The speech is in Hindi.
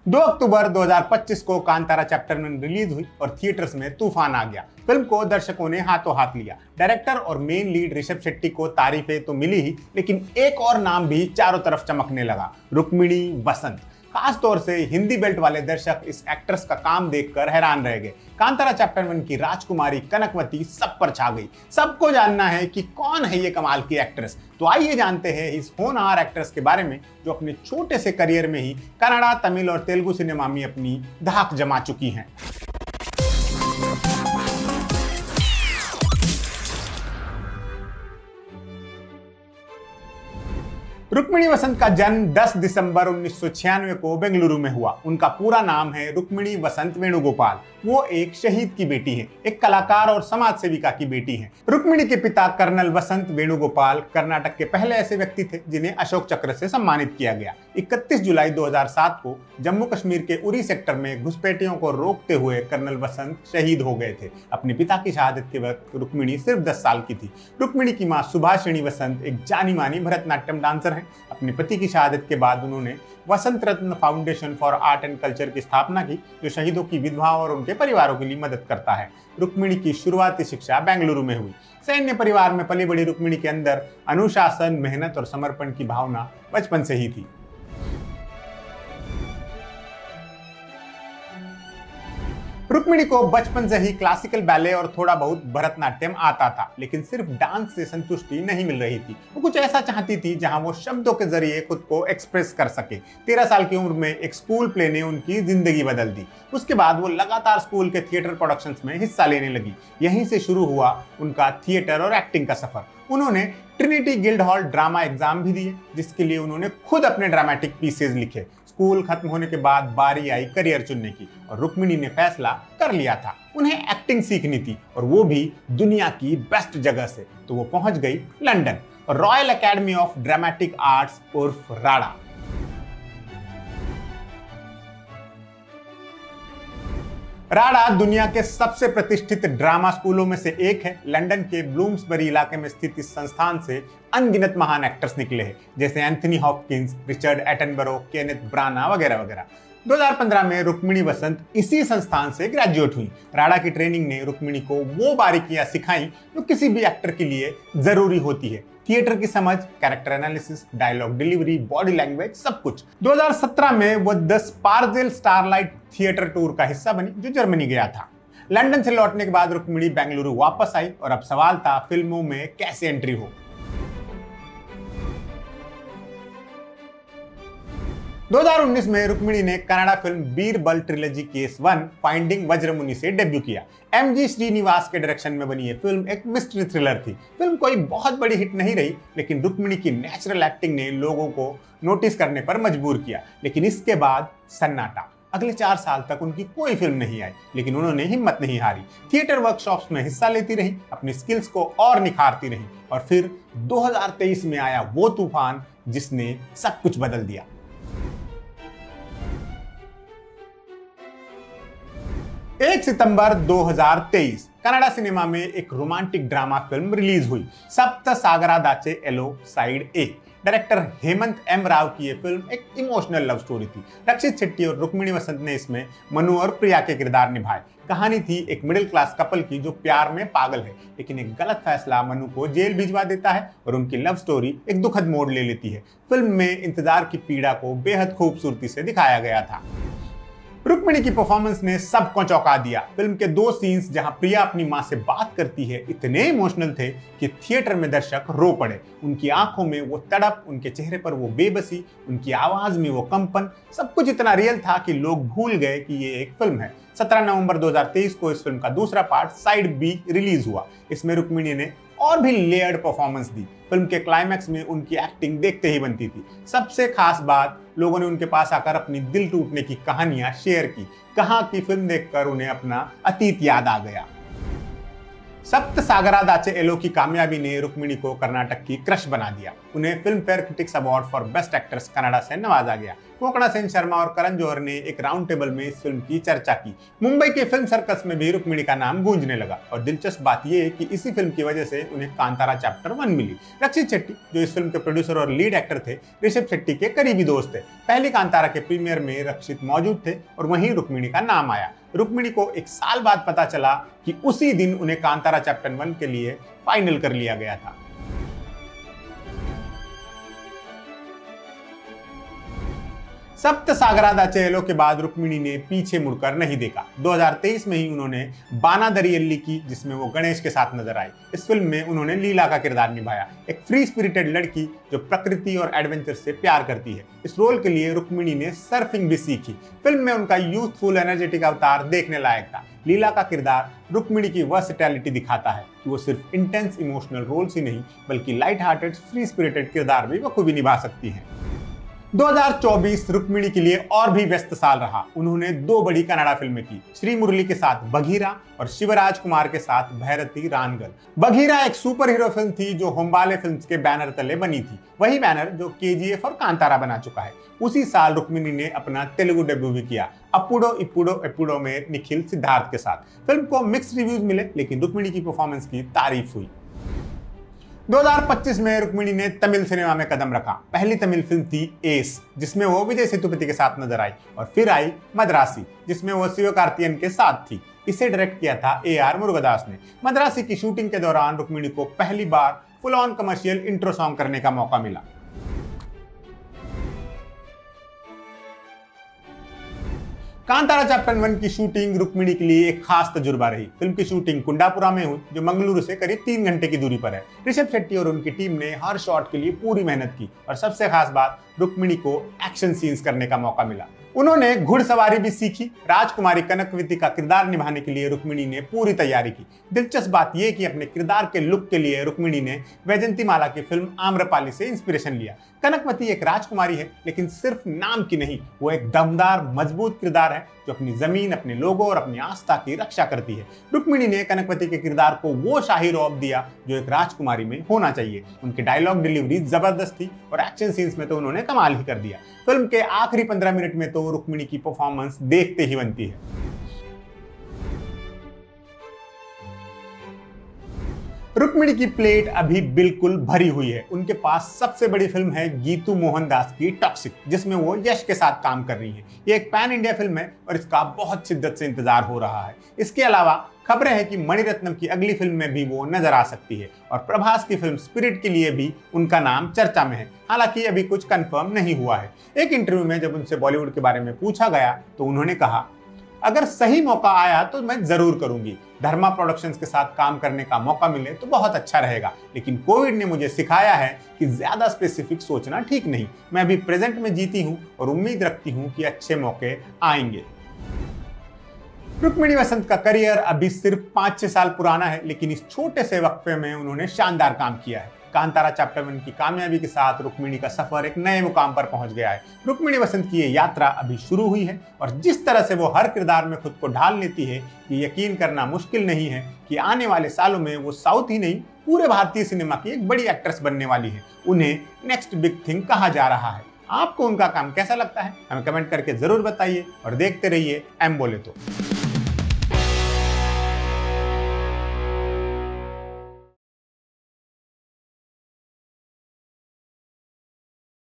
2 अक्टूबर 2025 को कांतारा चैप्टर 1 रिलीज हुई और थिएटर्स में तूफान आ गया। फिल्म को दर्शकों ने हाथों हाथ लिया। डायरेक्टर और मेन लीड ऋषभ शेट्टी को तारीफें तो मिली ही, लेकिन एक और नाम भी चारों तरफ चमकने लगा, रुक्मिणी वसंत। खास तौर से हिंदी बेल्ट वाले दर्शक इस एक्ट्रेस का काम देखकर हैरान रह गए। कांतारा चैप्टर 1 की राजकुमारी कनकवती सब पर छा गई। सबको जानना है कि कौन है ये कमाल की एक्ट्रेस। तो आइए जानते हैं इस होनहार एक्ट्रेस के बारे में, जो अपने छोटे से करियर में ही कन्नड़ा, तमिल और तेलुगु सिनेमा में अपनी धाक जमा चुकी हैं। रुक्मिणी वसंत का जन्म 10 दिसंबर 1996 को बेंगलुरु में हुआ। उनका पूरा नाम है रुक्मिणी वसंत वेणुगोपाल। वो एक शहीद की बेटी है, एक कलाकार और समाज सेविका की बेटी है। रुक्मिणी के पिता कर्नल वसंत वेणुगोपाल कर्नाटक के पहले ऐसे व्यक्ति थे जिन्हें अशोक चक्र से सम्मानित किया गया। 31 जुलाई 2007 को जम्मू कश्मीर के उरी सेक्टर में घुसपैठियों को रोकते हुए कर्नल वसंत शहीद हो गए थे। अपने पिता की शहादत के वक्त रुक्मिणी सिर्फ 10 साल की थी। रुक्मिणी की मां सुभाषिणी वसंत एक जानी मानी भरतनाट्यम डांसर है। अपने पति की शहादत के बाद उन्होंने Vasant Ratna foundation for art and culture की स्थापना की, जो शहीदों की विधवाओं और उनके परिवारों के लिए मदद करता है। रुक्मिणी की शुरुआती शिक्षा बेंगलुरु में हुई। सैन्य परिवार में पली बड़ी रुक्मिणी के अंदर अनुशासन, मेहनत और समर्पण की भावना बचपन से ही थी। रुक्मिणी को बचपन से ही क्लासिकल बैले और थोड़ा बहुत भरतनाट्यम आता था, लेकिन सिर्फ डांस से संतुष्टि नहीं मिल रही थी। वो कुछ ऐसा चाहती थी जहां वो शब्दों के जरिए खुद को एक्सप्रेस कर सके। 13 साल की उम्र में एक स्कूल प्ले ने उनकी जिंदगी बदल दी। उसके बाद वो लगातार स्कूल के थिएटर प्रोडक्शंस में हिस्सा लेने लगी। यहीं से शुरू हुआ उनका थिएटर और एक्टिंग का सफर। उन्होंने ट्रिनिटी गिल्डहॉल ड्रामा एग्जाम भी दिए, जिसके लिए उन्होंने खुद अपने ड्रामेटिक पीसेज लिखे। स्कूल खत्म होने के बाद बारी आई करियर चुनने की, और रुक्मिणी ने फैसला कर लिया था उन्हें एक्टिंग सीखनी थी, और वो भी दुनिया की बेस्ट जगह से। तो वो पहुंच गई लंदन और royal academy of dramatic arts उर्फ राडा। राडा दुनिया के सबसे प्रतिष्ठित ड्रामा स्कूलों में से एक है। लंदन के ब्लूम्सबरी इलाके में स्थित इस संस्थान से अनगिनत महान एक्टर्स निकले हैं, जैसे Anthony Hopkins, Richard Attenborough, Kenneth Branagh वगैरह वगैरह। 2015 में रुक्मिणी वसंत इसी संस्थान से ग्रेजुएट हुई। राडा की ट्रेनिंग ने रुक्मिणी को वो बारीकियां सिखाई जो किसी भी एक्टर के लिए जरूरी होती है। थिएटर की समझ, character analysis, dialogue delivery, body language, सब कुछ। 2017 में वो द स्पार्जेल स्टारलाइट थिएटर टूर का हिस्सा बनी, जो जर्मनी गया था। लंदन से लौटने के बाद रुक्मिणी बेंगलुरु वापस आई, और अब सवाल था फिल्मों में कैसे एंट्री हो। 2019 में रुक्मिणी ने Kannada film Birbal trilogy case 1 finding Vajramuni से डेब्यू किया। MG श्रीनिवास के डायरेक्शन में बनी ये फिल्म एक मिस्ट्री थ्रिलर थी। फिल्म कोई बहुत बड़ी हिट नहीं रही, लेकिन रुक्मिणी की नेचुरल एक्टिंग ने लोगों को नोटिस करने पर मजबूर किया। लेकिन इसके बाद सन्नाटा। अगले 4 साल तक उनकी कोई फिल्म नहीं आई, लेकिन उन्होंने हिम्मत नहीं हारी। थिएटर वर्कशॉप्स में हिस्सा लेती रही, अपनी स्किल्स को और निखारती रही, और फिर 2023 में आया वो तूफान जिसने सब कुछ बदल दिया। 1 सितंबर 2023 कन्नड़ा सिनेमा में एक रोमांटिक ड्रामा फिल्म रिलीज हुई, सप्त सागरादाचे एलो साइड ए। डायरेक्टर हेमंत M राव की यह फिल्म एक इमोशनल लव स्टोरी थी। रक्षित शेट्टी और रुक्मिणी वसंत ने इसमें मनु और प्रिया के किरदार निभाए। कहानी थी एक मिडिल क्लास कपल की जो प्यार में पागल है, लेकिन एक गलत फैसला मनु को जेल भिजवा देता है और उनकी लव स्टोरी एक दुखद मोड़ ले लेती है। फिल्म में इंतजार की पीड़ा को बेहद खूबसूरती से दिखाया गया था। रुक्मिणी की परफॉर्मेंस ने सबको चौंका दिया। फिल्म के 2 सीन्स जहां प्रिया अपनी मां से बात करती है इतने इमोशनल थे कि थिएटर में दर्शक रो पड़े। उनकी आंखों में वो तड़प, उनके चेहरे पर वो बेबसी, उनकी आवाज में वो कंपन, सब कुछ इतना रियल था कि लोग भूल गए कि ये एक फिल्म है। 17 नवंबर 2023 को इस फिल्म का दूसरा पार्ट साइड बी रिलीज हुआ। इसमें रुक्मिणी ने और भी लेयर्ड परफॉर्मेंस दी। फिल्म के क्लाइमैक्स में उनकी एक्टिंग देखते ही बनती थी। सबसे खास बात, लोगों ने उनके पास आकर अपनी दिल टूटने की कहानियां शेयर की। कहा कि फिल्म देखकर उन्हें अपना अतीत याद आ गया। सप्त सागरादाचे एलो की कामयाबी ने रुक्मिणी को कर्नाटक की क्रश बना दिया। उन्हें film fair critics award for best actress Canada से नवाजा गया। कोंकणा सेन शर्मा और करण जौहर ने एक राउंड टेबल में इस फिल्म की चर्चा की। मुंबई के फिल्म सर्कस में भी रुक्मिणी का नाम गूंजने लगा और दिलचस्प बात यह है कि इसी फिल्म की वजह से उन्हें कांतारा चैप्टर 1 मिली। रक्षित शेट्टी, जो इस फिल्म के प्रोड्यूसर और लीड एक्टर थे, ऋषभ शेट्टी के करीबी दोस्त थे। पहली कांतारा के प्रीमियर में रक्षित मौजूद थे और वहीं रुक्मिणी का नाम आया। रुक्मिणी को एक साल बाद पता चला कि उसी दिन उन्हें कांतारा चैप्टर 1 के लिए फाइनल कर लिया गया था। सप्त सागरादाचे एलो के बाद रुक्मिणी ने पीछे मुड़कर नहीं देखा। 2023 में ही उन्होंने बानादरियल्ली की, जिसमें वो गणेश के साथ नजर आई। इस फिल्म में उन्होंने लीला का किरदार निभाया, एक फ्री स्पिरिटेड लड़की जो प्रकृति और एडवेंचर से प्यार करती है। इस रोल के लिए रुक्मिणी ने सर्फिंग भी सीखी। फिल्म में उनका यूथफुल एनर्जेटिक अवतार देखने लायक था। लीला का किरदार रुक्मिणी की वर्सेटैलिटी दिखाता है कि वो सिर्फ इंटेंस इमोशनल रोल्स ही नहीं बल्कि लाइट हार्टेड फ्री स्पिरिटेड किरदार भी बखूबी निभा सकती हैं। 2024 रुक्मिणी के लिए और भी व्यस्त साल रहा। उन्होंने 2 बड़ी कन्नड़ा फिल्में की, श्री मुरली के साथ बघीरा और शिवराज कुमार के साथ भैरती रानगल। बघीरा एक सुपर हीरो फिल्म थी जो होम्बाले फिल्म्स के बैनर तले बनी थी, वही बैनर जो केजीएफ और कांतारा बना चुका है। उसी साल रुक्मिणी ने अपना तेलुगु डेब्यू भी किया, अपुडो इपुडो एपुडो में निखिल सिद्धार्थ के साथ। फिल्म को मिक्स्ड रिव्यूज मिले, लेकिन रुक्मिणी की परफॉर्मेंस की तारीफ हुई। 2025 में रुक्मिणी ने तमिल सिनेमा में कदम रखा। पहली तमिल फिल्म थी एस, जिसमें वो विजय सेतुपति के साथ नजर आई, और फिर आई मद्रासी, जिसमें वो शिवकार्तिकेयन के साथ थी। इसे डायरेक्ट किया था AR मुरुगदास ने। मद्रासी की शूटिंग के दौरान रुक्मिणी को पहली बार full on commercial intro song करने का मौका मिला। कांतारा चैप्टर 1 की शूटिंग रुक्मिणी के लिए एक खास तजुर्बा रही। फिल्म की शूटिंग कुंडापुरा में हुई, जो मंगलुरु से करीब 3 घंटे की दूरी पर है। ऋषभ शेट्टी और उनकी टीम ने हर शॉट के लिए पूरी मेहनत की और सबसे खास बात, रुक्मिणी को एक्शन सीन्स करने का मौका मिला। उन्होंने घुड़सवारी भी सीखी। राजकुमारी कनकवती का किरदार निभाने के लिए रुक्मिणी ने पूरी तैयारी की। दिलचस्प बात यह कि अपने किरदार के लुक के लिए रुक्मिणी ने वैजंतीमाला की फिल्म आम्रपाली से इंस्पिरेशन लिया। कनकवती एक राजकुमारी है, लेकिन सिर्फ नाम की नहीं, वो एक दमदार मजबूत किरदार है जो अपनी जमीन, अपने लोगों और अपनी आस्था की रक्षा करती है। रुक्मिणी ने कनकवती के किरदार को वो शाही रौब दिया जो एक राजकुमारी में होना चाहिए। उनकी डायलॉग डिलीवरी जबरदस्त थी और एक्शन सीन्स में तो उन्होंने कमाल ही कर दिया। फिल्म के आखिरी 15 मिनट में तो रुक्मिणी की परफॉर्मेंस देखते ही बनती है। रुक्मिणी की प्लेट अभी बिल्कुल भरी हुई है। उनके पास सबसे बड़ी फिल्म है गीतू मोहनदास की टॉक्सिक, जिसमें वो यश के साथ काम कर रही है। ये एक पैन इंडिया फिल्म है और इसका बहुत शिद्दत से इंतजार हो रहा है। इसके अलावा खबरें हैं कि मणिरत्नम की अगली फिल्म में भी वो नजर आ सकती है और प्रभास की फिल्म स्पिरिट के लिए भी उनका नाम चर्चा में है। हालांकि अभी कुछ कंफर्म नहीं हुआ है। एक इंटरव्यू में जब उनसे बॉलीवुड के बारे में पूछा गया तो उन्होंने कहा, अगर सही मौका आया तो मैं जरूर करूंगी। धर्मा प्रोडक्शंस के साथ काम करने का मौका मिले तो बहुत अच्छा रहेगा, लेकिन कोविड ने मुझे सिखाया है कि ज्यादा स्पेसिफिक सोचना ठीक नहीं। मैं अभी प्रेजेंट में जीती हूं और उम्मीद रखती हूं कि अच्छे मौके आएंगे। रुक्मिणी वसंत का करियर अभी सिर्फ 5-6 साल पुराना है, लेकिन इस छोटे से वक्फे में उन्होंने शानदार काम किया है। कांतारा चैप्टर 1 की कामयाबी के साथ रुक्मिणी का सफर एक नए मुकाम पर पहुंच गया है। रुक्मिणी वसंत की ये यात्रा अभी शुरू हुई है और जिस तरह से वो हर किरदार में खुद को ढाल लेती है, ये यकीन करना मुश्किल नहीं है कि आने वाले सालों में वो साउथ ही नहीं, पूरे भारतीय सिनेमा की एक बड़ी एक्ट्रेस बनने वाली है। उन्हें नेक्स्ट बिग थिंग कहा जा रहा है। आपको उनका काम कैसा लगता है, हमें कमेंट करके जरूर बताइए और देखते रहिए एम बोले तो।